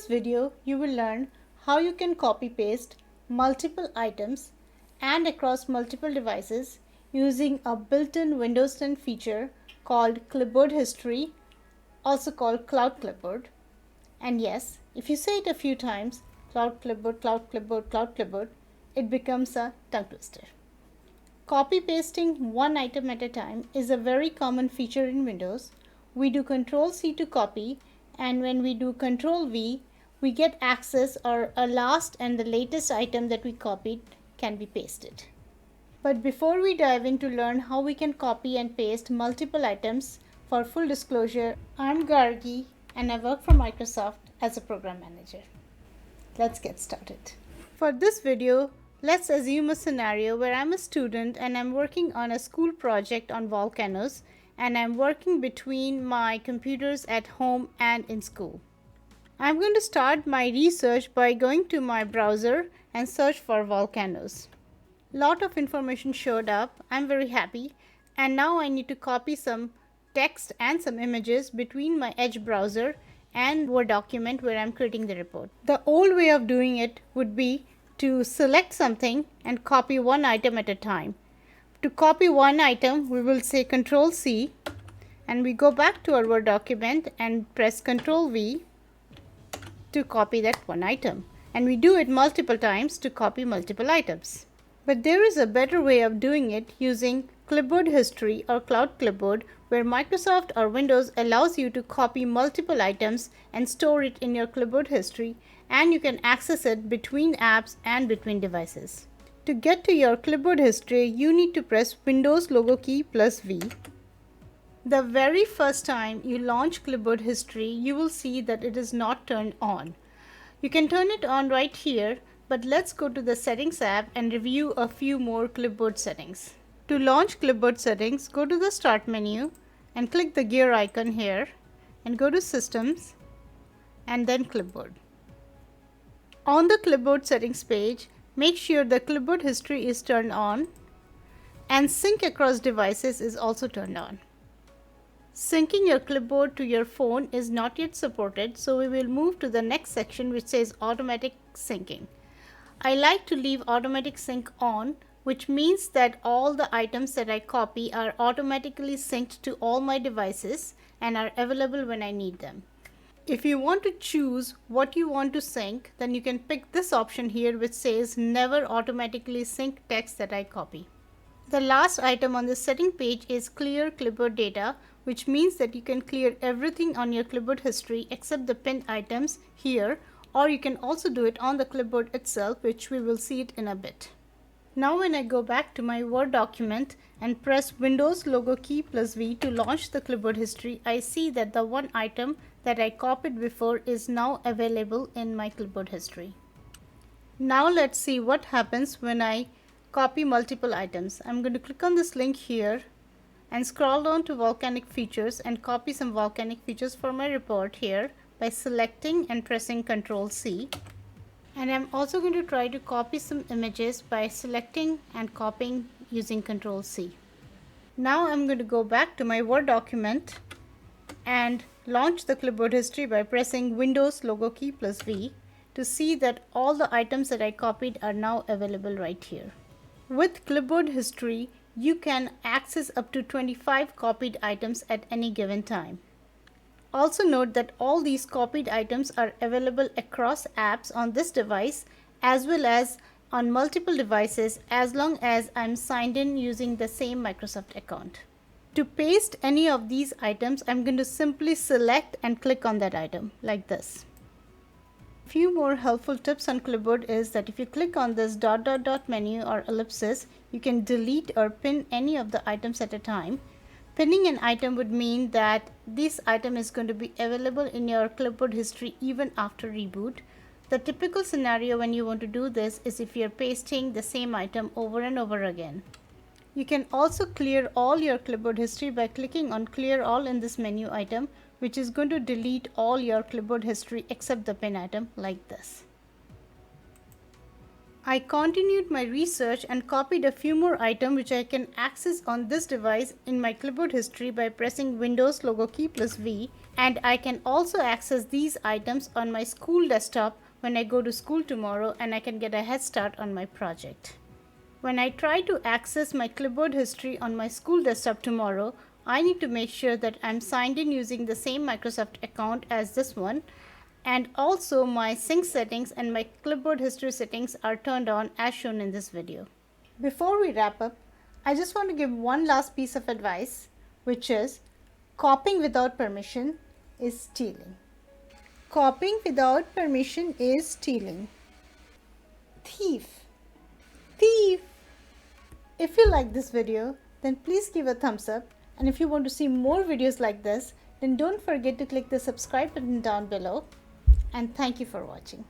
video, you will learn how you can copy paste multiple items and across multiple devices using a built-in Windows 10 feature called Clipboard History, also called Cloud Clipboard. And yes, if you say it a few times, Cloud Clipboard, Cloud Clipboard, Cloud Clipboard, it becomes a tongue twister. Copy pasting one item at a time is a very common feature in Windows. We do Ctrl C to copy, and when we do Ctrl V, we get access or a last and the latest item that we copied can be pasted. But before we dive in to learn how we can copy and paste multiple items, for full disclosure, I'm Gargi and I work for Microsoft as a program manager. Let's get started. For this video, let's assume a scenario where I'm a student and I'm working on a school project on volcanoes, and I'm working between my computers at home and in school. I'm going to start my research by going to my browser and search for volcanoes. Lot of information showed up. I'm very happy, and now I need to copy some text and some images between my Edge browser and Word document where I'm creating the report. The old way of doing it would be to select something and copy one item at a time. To copy one item, we will say Ctrl C and we go back to our Word document and press Ctrl V to copy that one item. And we do it multiple times to copy multiple items. But there is a better way of doing it using Clipboard History or Cloud Clipboard, where Microsoft or Windows allows you to copy multiple items and store it in your Clipboard History, and you can access it between apps and between devices. To get to your Clipboard History, you need to press Windows logo key plus V. The very first time you launch Clipboard History, you will see that it is not turned on. You can turn it on right here, but let's go to the Settings app and review a few more Clipboard settings. To launch Clipboard settings, go to the Start menu and click the gear icon here and go to Systems and then Clipboard. On the Clipboard settings page, make sure the Clipboard History is turned on and Sync across devices is also turned on. Syncing your clipboard to your phone is not yet supported, so we will move to the next section which says Automatic Syncing. I like to leave Automatic Sync on, which means that all the items that I copy are automatically synced to all my devices and are available when I need them. If you want to choose what you want to sync, then you can pick this option here which says Never Automatically Sync Text that I copy. The last item on the setting page is Clear Clipboard Data, which means that you can clear everything on your Clipboard History except the pinned items here, or you can also do it on the clipboard itself, which we will see it in a bit. Now when I go back to my Word document and press Windows logo key plus V to launch the Clipboard History, I see that the one item that I copied before is now available in my Clipboard History. Now let's see what happens when I copy multiple items. I'm going to click on this link here and scroll down to Volcanic Features and copy some volcanic features for my report here by selecting and pressing Ctrl C. And I'm also going to try to copy some images by selecting and copying using Ctrl C. Now I'm going to go back to my Word document and launch the Clipboard History by pressing Windows logo key plus V to see that all the items that I copied are now available right here. With Clipboard History, you can access up to 25 copied items at any given time. Also note that all these copied items are available across apps on this device as well as on multiple devices as long as I'm signed in using the same Microsoft account. To paste any of these items, I'm going to simply select and click on that item like this. A few more helpful tips on Clipboard is that if you click on this ... menu or ellipsis, you can delete or pin any of the items at a time. Pinning an item would mean that this item is going to be available in your Clipboard History even after reboot. The typical scenario when you want to do this is if you're pasting the same item over and over again. You can also clear all your Clipboard History by clicking on Clear All in this menu item, which is going to delete all your Clipboard History except the pin item like this. I continued my research and copied a few more items which I can access on this device in my clipboard history by pressing Windows logo key plus V, and I can also access these items on my school desktop when I go to school tomorrow, and I can get a head start on my project. When I try to access my clipboard history on my school desktop tomorrow, I need to make sure that I'm signed in using the same Microsoft account as this one, and also my sync settings and my clipboard history settings are turned on as shown in this video. Before we wrap up, I just want to give one last piece of advice, which is copying without permission is stealing. Copying without permission is stealing. Thief. Thief. If you like this video, then please give a thumbs up, and if you want to see more videos like this, then don't forget to click the subscribe button down below, and thank you for watching.